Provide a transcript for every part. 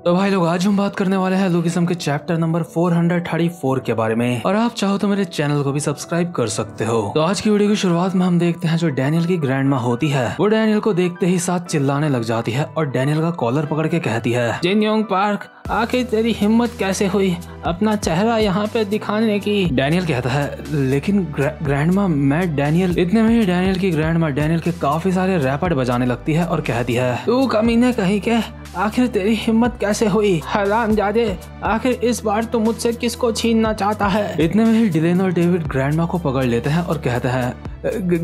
तो भाई लोग आज हम बात करने वाले हैं लुकिज्म के चैप्टर नंबर 434 के बारे में, और आप चाहो तो मेरे चैनल को भी सब्सक्राइब कर सकते हो। तो आज की वीडियो की शुरुआत में हम देखते हैं जो डैनियल की ग्रैंडमा होती है वो डैनियल को देखते ही साथ चिल्लाने लग जाती है और डैनियल का कॉलर पकड़ के कहती है, जिन योंग पार्क, आखिर तेरी हिम्मत कैसे हुई अपना चेहरा यहाँ पे दिखाने की। डैनियल कहता है, लेकिन ग्रैंडमा मैं डैनियल। इतने में ही डैनियल की ग्रैंडमा डैनियल के काफी सारे रैपट बजाने लगती है और कहती है, तू कमीने कहीं के, आखिर तेरी हिम्मत कैसे हुई हरामजादे, आखिर इस बार तो मुझसे किसको छीनना चाहता है। इतने में ही डिलेन और डेविड ग्रैंडमा को पकड़ लेते हैं और कहते हैं,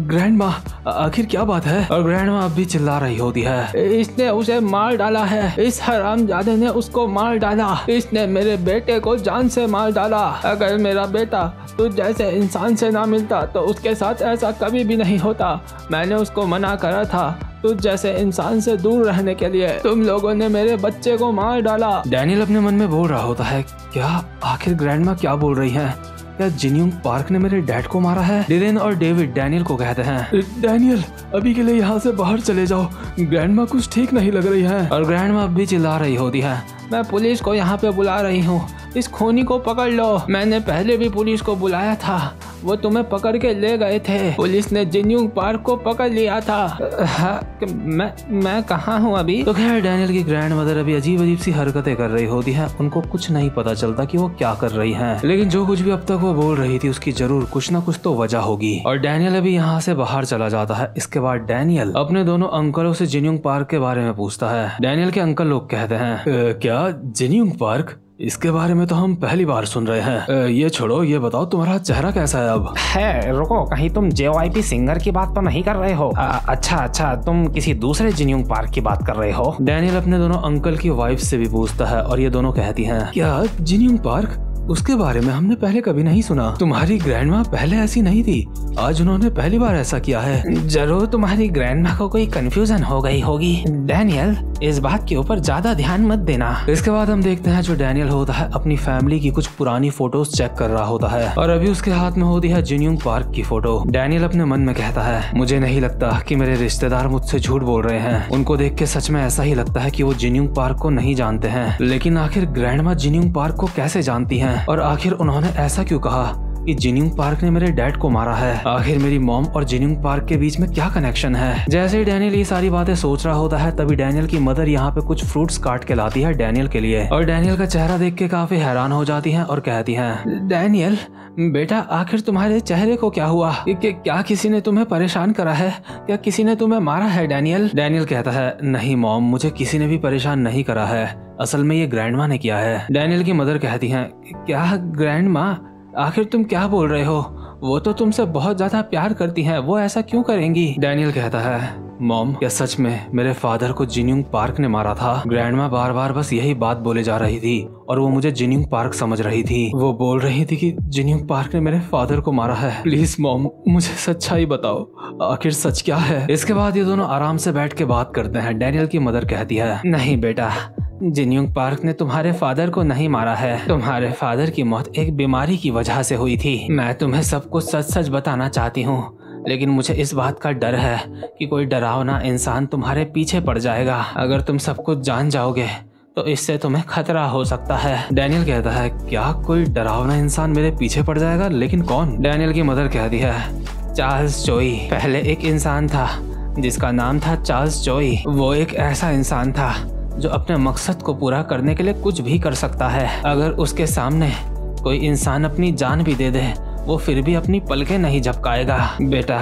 ग्रैंडमा आखिर क्या बात है। और ग्रैंडमा अब भी चिल्ला रही होती है, इसने उसे मार डाला है, इस हरामजादे ने उसको मार डाला, इसने मेरे बेटे को जान से मार डाला। अगर मेरा बेटा तुझ जैसे इंसान से ना मिलता तो उसके साथ ऐसा कभी भी नहीं होता। मैंने उसको मना करा था तुझ जैसे इंसान से दूर रहने के लिए, तुम लोगों ने मेरे बच्चे को मार डाला। डैनियल अपने मन में बोल रहा होता है, क्या आखिर ग्रैंडमा क्या बोल रही है, क्या जिन योंग पार्क ने मेरे डैड को मारा है। डिलेन और डेविड डैनियल को कहते हैं, डैनियल अभी के लिए यहाँ से बाहर चले जाओ, ग्रैंडमा कुछ ठीक नहीं लग रही है। और ग्रैंडमा अब भी चिल्ला रही होती है, मैं पुलिस को यहाँ पे बुला रही हूँ, इस खूनी को पकड़ लो। मैंने पहले भी पुलिस को बुलाया था, वो तुम्हें पकड़ के ले गए थे, पुलिस ने जिन योंग पार्क को पकड़ लिया था। मैं कहाँ हूँ अभी। तो खैर डैनियल की ग्रैंड मदर अभी अजीब अजीब सी हरकतें कर रही होती है, उनको कुछ नहीं पता चलता कि वो क्या कर रही हैं, लेकिन जो कुछ भी अब तक वो बोल रही थी उसकी जरूर कुछ ना कुछ तो वजह होगी। और डैनियल अभी यहाँ से बाहर चला जाता है। इसके बाद डैनियल अपने दोनों अंकलों से जिन योंग पार्क के बारे में पूछता है। डैनियल के अंकल लोग कहते हैं, क्या जिन योंग पार्क, इसके बारे में तो हम पहली बार सुन रहे हैं। ये छोड़ो, ये बताओ तुम्हारा चेहरा कैसा है अब। है रुको, कहीं तुम JYP सिंगर की बात तो नहीं कर रहे हो। अच्छा तुम किसी दूसरे जिन योंग पार्क की बात कर रहे हो। डैनियल अपने दोनों अंकल की वाइफ से भी पूछता है और ये दोनों कहती हैं, क्या जिन योंग पार्क, उसके बारे में हमने पहले कभी नहीं सुना। तुम्हारी ग्रैंडमा पहले ऐसी नहीं थी, आज उन्होंने पहली बार ऐसा किया है। जरूर तुम्हारी ग्रैंडमा को कोई कंफ्यूजन हो गई होगी। डैनियल इस बात के ऊपर ज्यादा ध्यान मत देना। इसके बाद हम देखते हैं जो डैनियल होता है अपनी फैमिली की कुछ पुरानी फोटोज चेक कर रहा होता है और अभी उसके हाथ में होती है जिन योंग पार्क की फोटो। डैनियल अपने मन में कहता है, मुझे नहीं लगता कि मेरे रिश्तेदार मुझसे झूठ बोल रहे हैं, उनको देख के सच में ऐसा ही लगता है कि वो जिन योंग पार्क को नहीं जानते हैं। लेकिन आखिर ग्रैंडमा जिन योंग पार्क को कैसे जानती है और आखिर उन्होंने ऐसा क्यों कहा कि जिन योंग पार्क ने मेरे डैड को मारा है। आखिर मेरी मॉम और जिन योंग पार्क के बीच में क्या कनेक्शन है। जैसे ही डैनियल ये सारी बातें सोच रहा होता है तभी डैनियल की मदर यहाँ पे कुछ फ्रूट्स काट के लाती है डैनियल के लिए, और डैनियल का चेहरा देख के काफी हैरान हो जाती है और कहती है, डैनियल बेटा आखिर तुम्हारे चेहरे को क्या हुआ, क्या किसी ने तुम्हें परेशान करा है, क्या किसी ने तुम्हें मारा है। डैनियल कहता है, नहीं मॉम, मुझे किसी ने भी परेशान नहीं करा है, असल में ये ग्रैंडमा ने किया है। डैनियल की मदर कहती है, क्या ग्रैंडमा, आखिर तुम क्या बोल रहे हो, वो तो तुमसे बहुत ज्यादा प्यार करती हैं, वो ऐसा क्यों करेंगी। डैनियल कहता है, मॉम क्या सच में मेरे फादर को जिन योंग पार्क ने मारा था। ग्रैंडमा बार बार बस यही बात बोले जा रही थी और वो मुझे जिन योंग पार्क समझ रही थी। वो बोल रही थी कि जिन योंग पार्क ने मेरे फादर को मारा है। प्लीज मॉम मुझे सच्चाई बताओ, आखिर सच क्या है। इसके बाद ये दोनों आराम से बैठ के बात करते हैं। डैनियल की मदर कहती है, नहीं बेटा, जिन योंग पार्क ने तुम्हारे फादर को नहीं मारा है, तुम्हारे फादर की मौत एक बीमारी की वजह से हुई थी। मैं तुम्हें सब कुछ सच सच बताना चाहती हूँ, लेकिन मुझे इस बात का डर है कि कोई डरावना इंसान तुम्हारे पीछे पड़ जाएगा। अगर तुम सब कुछ जान जाओगे तो इससे तुम्हें खतरा हो सकता है। डैनियल कहता है, क्या कोई डरावना इंसान मेरे पीछे पड़ जाएगा, लेकिन कौन। डैनियल की मदर कहती है, चार्ल्स चोई। पहले एक इंसान था जिसका नाम था चार्ल्स चोई। वो एक ऐसा इंसान था जो अपने मकसद को पूरा करने के लिए कुछ भी कर सकता है। अगर उसके सामने कोई इंसान अपनी जान भी दे दे वो फिर भी अपनी पलकें नहीं झपकाएगा। बेटा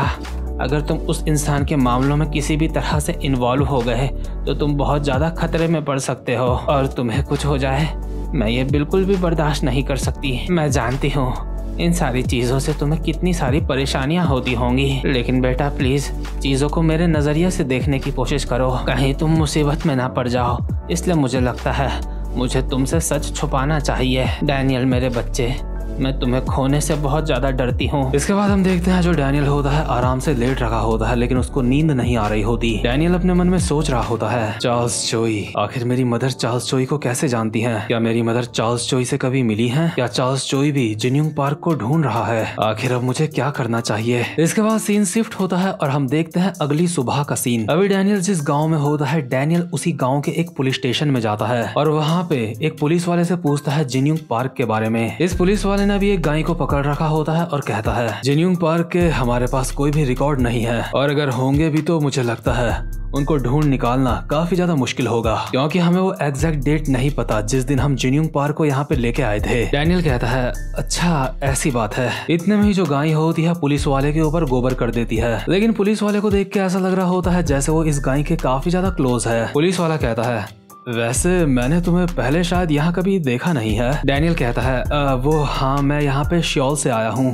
अगर तुम उस इंसान के मामलों में किसी भी तरह से इन्वॉल्व हो गए तो तुम बहुत ज्यादा खतरे में पड़ सकते हो, और तुम्हें कुछ हो जाए मैं ये बिल्कुल भी बर्दाश्त नहीं कर सकती। मैं जानती हूँ इन सारी चीजों से तुम्हें कितनी सारी परेशानियां होती होंगी, लेकिन बेटा प्लीज चीजों को मेरे नजरिए से देखने की कोशिश करो, कहीं तुम मुसीबत में ना पड़ जाओ। इसलिए मुझे लगता है मुझे तुमसे सच छुपाना चाहिए। डैनियल मेरे बच्चे, मैं तुम्हें खोने से बहुत ज्यादा डरती हूँ। इसके बाद हम देखते हैं जो डैनियल होता है आराम से लेट रखा होता है, लेकिन उसको नींद नहीं आ रही होती। डैनियल अपने मन में सोच रहा होता है, चार्ल्स चोई, आखिर मेरी मदर चार्ल्स चोई को कैसे जानती है? क्या मेरी मदर चार्ल्स चोई से कभी मिली है? क्या चार्ल्स चोई भी जिन्यूंग पार्क को ढूंढ रहा है? आखिर अब मुझे क्या करना चाहिए? इसके बाद सीन शिफ्ट होता है और हम देखते हैं अगली सुबह का सीन। अभी डैनियल जिस गाँव में होता है, डैनियल उसी गाँव के एक पुलिस स्टेशन में जाता है और वहाँ पे एक पुलिस वाले से पूछता है जिन्यूंग पार्क के बारे में। इस पुलिस वाले ने भी एक गाय को पकड़ रखा होता है और कहता है, जिन्यूंग पार्क के हमारे पास कोई भी रिकॉर्ड नहीं है, और अगर होंगे भी तो मुझे लगता है उनको ढूंढ निकालना काफी ज्यादा मुश्किल होगा, क्योंकि हमें वो एग्जैक्ट डेट नहीं पता जिस दिन हम जिन्यूंग पार्क को यहाँ पे लेके आए थे। डैनियल कहता है, अच्छा ऐसी बात है। इतने में ही जो गाय होती है पुलिस वाले के ऊपर गोबर कर देती है, लेकिन पुलिस वाले को देख के ऐसा लग रहा होता है जैसे वो इस गाय के काफी ज्यादा क्लोज है। पुलिस वाला कहता है, वैसे मैंने तुम्हें पहले शायद यहाँ कभी देखा नहीं है। डैनियल कहता है, वो हाँ, मैं यहाँ पे श्योल से आया हूँ।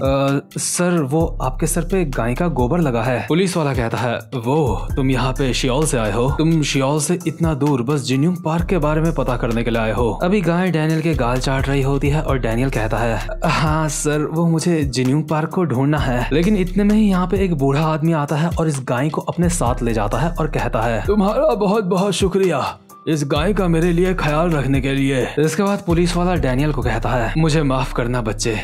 सर, वो आपके सर पे गाय का गोबर लगा है। पुलिस वाला कहता है, वो तुम यहाँ पे श्योल से आए हो? तुम श्योल से इतना दूर बस जिन्यूंग पार्क के बारे में पता करने के लिए आए हो? अभी गाय डैनियल के गाल चाट रही होती है और डैनियल कहता है, हाँ सर, वो मुझे जिन्यूंग पार्क को ढूंढना है। लेकिन इतने में ही यहाँ पे एक बूढ़ा आदमी आता है और इस गाय को अपने साथ ले जाता है और कहता है, तुम्हारा बहुत बहुत शुक्रिया इस गाय का मेरे लिए ख्याल रखने के लिए। इसके बाद पुलिस वाला डैनियल को कहता है, मुझे माफ करना बच्चे,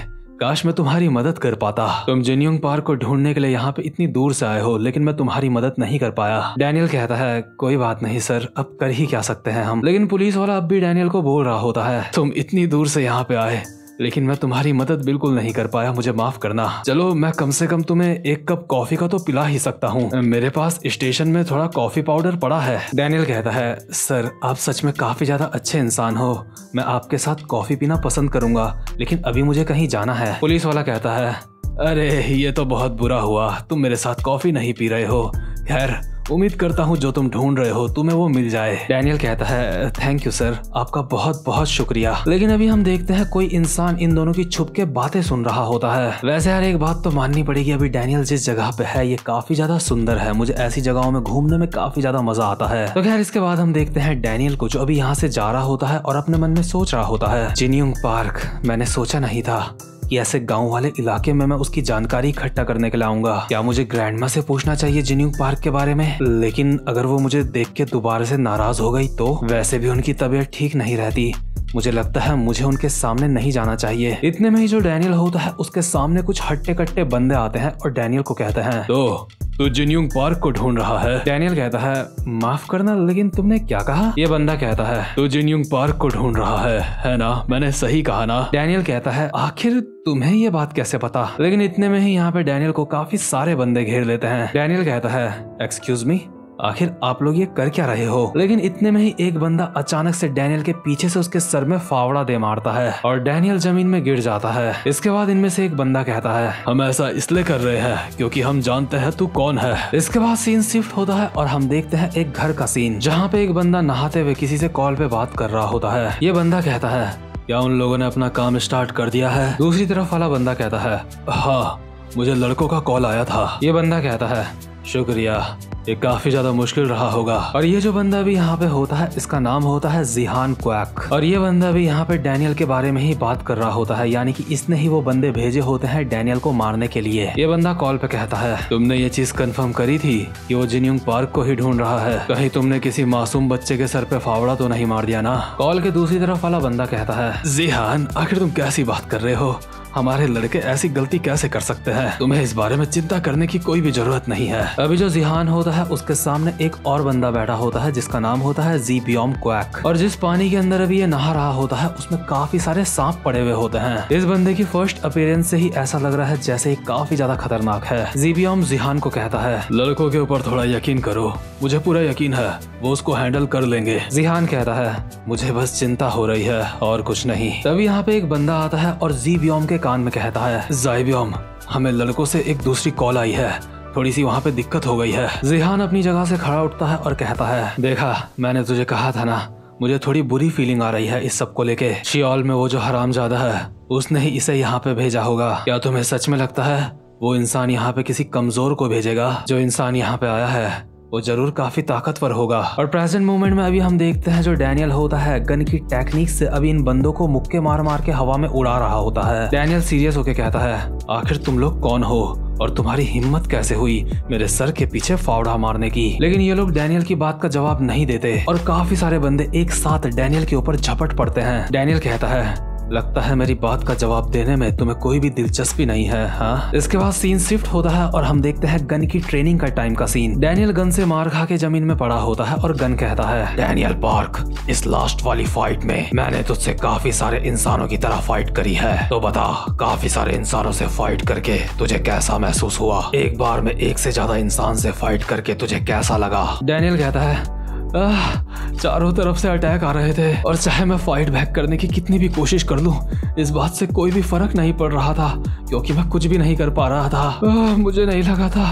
काश मैं तुम्हारी मदद कर पाता। तुम जिन्यूंग पार्क को ढूंढने के लिए यहाँ पे इतनी दूर से आए हो, लेकिन मैं तुम्हारी मदद नहीं कर पाया। डैनियल कहता है, कोई बात नहीं सर, अब कर ही क्या सकते हैं हम। लेकिन पुलिस वाला अब भी डैनियल को बोल रहा होता है, तुम इतनी दूर से यहाँ पे आए, लेकिन मैं तुम्हारी मदद बिल्कुल नहीं कर पाया, मुझे माफ करना। चलो, मैं कम से कम तुम्हें एक कप कॉफी का तो पिला ही सकता हूँ। मेरे पास स्टेशन में थोड़ा कॉफी पाउडर पड़ा है। डैनियल कहता है, सर आप सच में काफी ज्यादा अच्छे इंसान हो, मैं आपके साथ कॉफी पीना पसंद करूंगा, लेकिन अभी मुझे कहीं जाना है। पुलिस वाला कहता है, अरे ये तो बहुत बुरा हुआ, तुम मेरे साथ कॉफी नहीं पी रहे हो। खैर, उम्मीद करता हूँ जो तुम ढूंढ रहे हो तुम्हें वो मिल जाए। डैनियल कहता है, थैंक यू सर, आपका बहुत बहुत शुक्रिया। लेकिन अभी हम देखते हैं कोई इंसान इन दोनों की छुप के बातें सुन रहा होता है। वैसे यार एक बात तो माननी पड़ेगी, अभी डैनियल जिस जगह पे है ये काफी ज्यादा सुंदर है, मुझे ऐसी जगहों में घूमने में काफी ज्यादा मजा आता है। तो खैर इसके बाद हम देखते हैं डैनियल को जो अभी यहाँ से जा रहा होता है और अपने मन में सोच रहा होता है, जिन्यूंग पार्क, मैंने सोचा नहीं था कि ऐसे गांव वाले इलाके में मैं उसकी जानकारी इकट्ठा करने के लिए आऊंगा। क्या मुझे ग्रैंडमा से पूछना चाहिए जिन्यूंग पार्क के बारे में? लेकिन अगर वो मुझे देख के दोबारा से नाराज हो गई तो? वैसे भी उनकी तबीयत ठीक नहीं रहती, मुझे लगता है मुझे उनके सामने नहीं जाना चाहिए। इतने में ही जो डैनियल होता है उसके सामने कुछ हट्टे कट्टे बंदे आते हैं और डैनियल को कहते हैं, तो जिन्यूंग पार्क को ढूंढ रहा है? डैनियल कहता है, माफ करना, लेकिन तुमने क्या कहा? ये बंदा कहता है, तो जिन्यूंग पार्क को ढूंढ रहा है ना? मैंने सही कहा ना? डैनियल कहता है, आखिर तुम्हें ये बात कैसे पता? लेकिन इतने में ही यहाँ पे डैनियल को काफी सारे बंदे घेर लेते हैं। डैनियल कहता है, एक्सक्यूज मी, आखिर आप लोग ये कर क्या रहे हो? लेकिन इतने में ही एक बंदा अचानक से डैनियल के पीछे से उसके सर में फावड़ा दे मारता है और डैनियल जमीन में गिर जाता है। इसके बाद इनमें से एक बंदा कहता है, हम ऐसा इसलिए कर रहे हैं क्योंकि हम जानते हैं तू कौन है। इसके बाद सीन शिफ्ट होता है और हम देखते हैं एक घर का सीन, जहाँ पे एक बंदा नहाते हुए किसी से कॉल पे बात कर रहा होता है। ये बंदा कहता है, क्या उन लोगों ने अपना काम स्टार्ट कर दिया है? दूसरी तरफ वाला बंदा कहता है, हाँ, मुझे लड़कों का कॉल आया था। ये बंदा कहता है, शुक्रिया, ये काफी ज्यादा मुश्किल रहा होगा। और ये जो बंदा भी यहाँ पे होता है इसका नाम होता है जिहान क्वैक, और ये बंदा भी यहाँ पे डैनियल के बारे में ही बात कर रहा होता है, यानी कि इसने ही वो बंदे भेजे होते हैं डैनियल को मारने के लिए। ये बंदा कॉल पे कहता है, तुमने ये चीज कंफर्म करी थी कि वो जिन्यूंग पार्क को ही ढूंढ रहा है? कहीं तुमने किसी मासूम बच्चे के सर पे फावड़ा तो नहीं मार दिया ना? कॉल के दूसरी तरफ वाला बंदा कहता है, जिहान, आखिर तुम कैसी बात कर रहे हो? हमारे लड़के ऐसी गलती कैसे कर सकते हैं? तुम्हें इस बारे में चिंता करने की कोई भी जरूरत नहीं है। अभी जो जिहान होता है उसके सामने एक और बंदा बैठा होता है जिसका नाम होता है ज़ीबियोम क्वैक, और जिस पानी के अंदर अभी ये नहा रहा होता है उसमें काफी सारे सांप पड़े हुए होते हैं। इस बंदे की फर्स्ट अपीयरेंस से ही ऐसा लग रहा है जैसे ये काफी ज्यादा खतरनाक है। ज़ीबियोम जिहान को कहता है, लड़कों के ऊपर थोड़ा यकीन करो, मुझे पूरा यकीन है वो उसको हैंडल कर लेंगे। जिहान कहता है, मुझे बस चिंता हो रही है और कुछ नहीं। तभी यहाँ पे एक बंदा आता है और ज़ीबियोम के कान में कहता है, ज़ीबियोम, हमें लड़कों से एक दूसरी कॉल आई है, थोड़ी सी वहाँ पे दिक्कत हो गई है। जिहान अपनी जगह से खड़ा उठता है और कहता है, देखा, मैंने तुझे कहा था ना, मुझे थोड़ी बुरी फीलिंग आ रही है इस सब को लेके। शियोल में वो जो हरामजादा है उसने ही इसे यहाँ पे भेजा होगा। क्या तुम्हें सच में लगता है वो इंसान यहाँ पे किसी कमजोर को भेजेगा? जो इंसान यहाँ पे आया है वो जरूर काफी ताकतवर होगा। और प्रेजेंट मोमेंट में अभी हम देखते हैं जो डैनियल होता है गन की टेक्निक से अभी इन बंदों को मुक्के मार मार के हवा में उड़ा रहा होता है। डैनियल सीरियस होके कहता है, आखिर तुम लोग कौन हो और तुम्हारी हिम्मत कैसे हुई मेरे सर के पीछे फावड़ा मारने की। लेकिन ये लोग डैनियल की बात का जवाब नहीं देते और काफी सारे बंदे एक साथ डैनियल के ऊपर झपट पड़ते हैं। डैनियल कहता है, लगता है मेरी बात का जवाब देने में तुम्हें कोई भी दिलचस्पी नहीं है, हाँ? इसके बाद सीन शिफ्ट होता है और हम देखते हैं गन की ट्रेनिंग का टाइम का सीन। डैनियल गन से मार खा के जमीन में पड़ा होता है और गन कहता है, डैनियल पार्क, इस लास्ट वाली फाइट में मैंने तुझसे काफी सारे इंसानों की तरह फाइट करी है, तो बता काफी सारे इंसानों से फाइट करके तुझे कैसा महसूस हुआ? एक बार में एक से ज्यादा इंसान से फाइट करके तुझे कैसा लगा? डैनियल कहता है, चारों तरफ से अटैक आ रहे थे और चाहे मैं फाइट बैक करने की कितनी भी कोशिश कर लूं, इस बात से कोई भी फर्क नहीं पड़ रहा था क्योंकि मैं कुछ भी नहीं कर पा रहा था। मुझे नहीं लगा था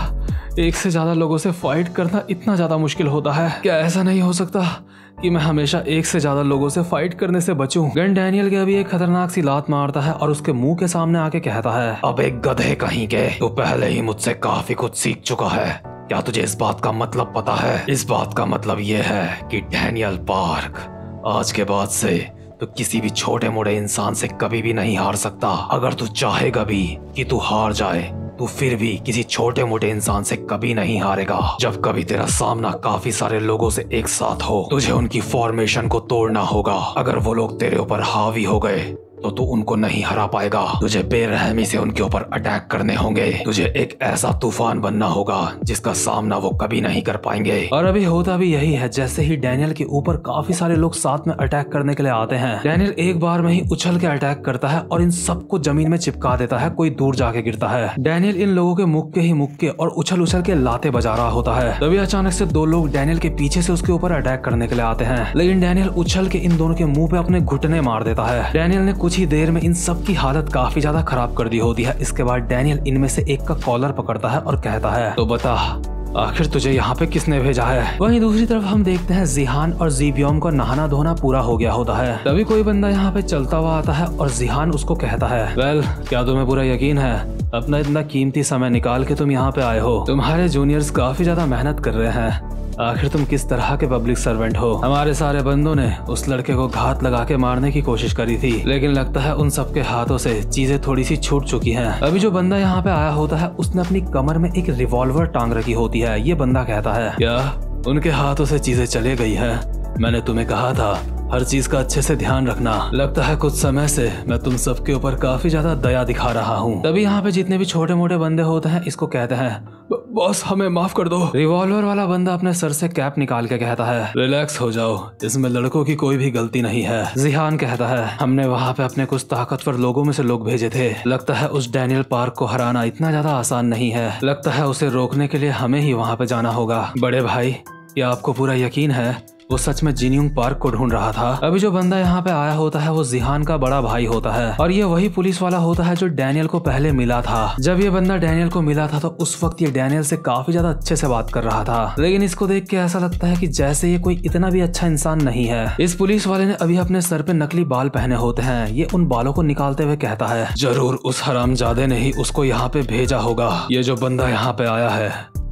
एक से ज्यादा लोगों से फाइट करना इतना ज्यादा मुश्किल होता है। क्या ऐसा नहीं हो सकता कि मैं हमेशा एक से ज्यादा लोगों से फाइट करने से बचूं? गन डैनियल के अभी एक खतरनाक सी लात मारता है और उसके मुंह के सामने आके कहता है, अब एक गधे कहीं के, तू पहले ही मुझसे काफी कुछ सीख चुका है। क्या तुझे इस बात का मतलब पता है? इस बात का मतलब ये है कि डैनियल पार्क, आज के बाद से तो किसी भी छोटे मोटे इंसान से कभी भी नहीं हार सकता। अगर तू चाहेगा भी कि तू हार जाए तो फिर भी किसी छोटे मोटे इंसान से कभी नहीं हारेगा। जब कभी तेरा सामना काफी सारे लोगों से एक साथ हो, तुझे उनकी फॉर्मेशन को तोड़ना होगा। अगर वो लोग तेरे ऊपर हावी हो गए तो तू उनको नहीं हरा पाएगा। तुझे बेरहमी से उनके ऊपर अटैक करने होंगे। तुझे एक ऐसा तूफान बनना होगा जिसका सामना वो कभी नहीं कर पाएंगे। और अभी होता भी यही है। जैसे ही डैनियल के ऊपर काफी सारे लोग साथ में अटैक करने के लिए आते हैं, डैनियल एक बार में ही उछल के अटैक करता है और इन सबको जमीन में चिपका देता है। कोई दूर जाके गिरता है। डैनियल इन लोगों के मुक्के और उछल उछल के लाते बजा रहा होता है। तभी अचानक से दो लोग डैनियल के पीछे से उसके ऊपर अटैक करने के लिए आते हैं, लेकिन डैनियल उछल के इन दोनों के मुंह पे अपने घुटने मार देता है। डैनियल ने कुछ ही देर में इन सब की हालत काफी ज्यादा खराब कर दी होती है। इसके बाद डैनियल इनमें से एक का कॉलर पकड़ता है और कहता है, तो बता आखिर तुझे यहाँ पे किसने भेजा है? वहीं दूसरी तरफ हम देखते हैं जिहान और जीबियोम को नहाना धोना पूरा हो गया होता है। तभी कोई बंदा यहाँ पे चलता हुआ आता है और जिहान उसको कहता है, वेल, क्या तुम्हें पूरा यकीन है? अपना इतना कीमती समय निकाल के तुम यहाँ पे आए हो। तुम्हारे जूनियर्स काफी ज्यादा मेहनत कर रहे हैं। आखिर तुम किस तरह के पब्लिक सर्वेंट हो? हमारे सारे बंदों ने उस लड़के को घात लगा के मारने की कोशिश करी थी, लेकिन लगता है उन सबके हाथों से चीजें थोड़ी सी छूट चुकी हैं। अभी जो बंदा यहाँ पे आया होता है उसने अपनी कमर में एक रिवॉल्वर टांग रखी होती है। ये बंदा कहता है, क्या उनके हाथों से चीजें चले गई है? मैंने तुम्हें कहा था हर चीज का अच्छे से ध्यान रखना। लगता है कुछ समय से मैं तुम सबके ऊपर काफी ज्यादा दया दिखा रहा हूँ। तभी यहाँ पे जितने भी छोटे मोटे बंदे होते हैं इसको कहते हैं, बॉस हमें माफ कर दो। रिवॉल्वर वाला बंदा अपने सर से कैप निकाल के कहता है, रिलैक्स हो जाओ, इसमें लड़कों की कोई भी गलती नहीं है। जिहान कहता है, हमने वहाँ पे अपने कुछ ताकतवर लोगों में से लोग भेजे थे। लगता है उस डैनियल पार्क को हराना इतना ज्यादा आसान नहीं है। लगता है उसे रोकने के लिए हमें ही वहाँ पे जाना होगा। बड़े भाई, क्या आपको पूरा यकीन है वो सच में जिन्यूंग पार्क को ढूंढ रहा था? अभी जो बंदा यहाँ पे आया होता है वो जिहान का बड़ा भाई होता है और ये वही पुलिस वाला होता है जो डैनियल को पहले मिला था। जब ये बंदा डैनियल को मिला था तो उस वक्त ये डैनियल से काफी ज्यादा अच्छे से बात कर रहा था, लेकिन इसको देख के ऐसा लगता है कि जैसे ये कोई इतना भी अच्छा इंसान नहीं है। इस पुलिस वाले ने अभी अपने सर पे नकली बाल पहने होते हैं। ये उन बालों को निकालते हुए कहता है, जरूर उस हरामजादे ने ही उसको यहाँ पे भेजा होगा। ये जो बंदा यहाँ पे आया है,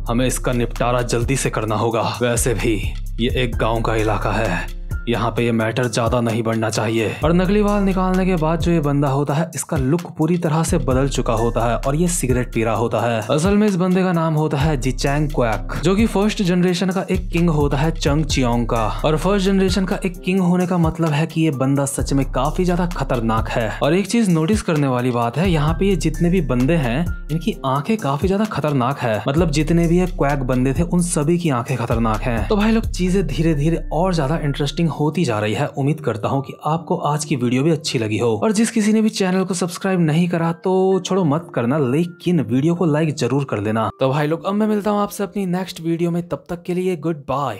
हमें इसका निपटारा जल्दी से करना होगा। वैसे भी ये एक गांव का इलाका है, यहाँ पे ये मैटर ज्यादा नहीं बढ़ना चाहिए। और नकली बाल निकालने के बाद जो ये बंदा होता है इसका लुक पूरी तरह से बदल चुका होता है और ये सिगरेट पी रहा होता है। असल में इस बंदे का नाम होता है जिचैंग क्वैक, जो कि फर्स्ट जनरेशन का एक किंग होता है चंग चियोंग का। और फर्स्ट जनरेशन का एक किंग होने का मतलब है कि ये बंदा सच में काफी ज्यादा खतरनाक है। और एक चीज नोटिस करने वाली बात है, यहाँ पे ये जितने भी बंदे हैं इनकी आंखें काफी ज्यादा खतरनाक है। मतलब जितने भी ये क्वैक बंदे थे उन सभी की आंखें खतरनाक है। तो भाई लोग चीजें धीरे धीरे और ज्यादा इंटरेस्टिंग होती जा रही है। उम्मीद करता हूँ कि आपको आज की वीडियो भी अच्छी लगी हो। और जिस किसी ने भी चैनल को सब्सक्राइब नहीं करा तो छोड़ो मत करना, लेकिन वीडियो को लाइक जरूर कर लेना। तो भाई लोग अब मैं मिलता हूँ आपसे अपनी नेक्स्ट वीडियो में, तब तक के लिए गुड बाय।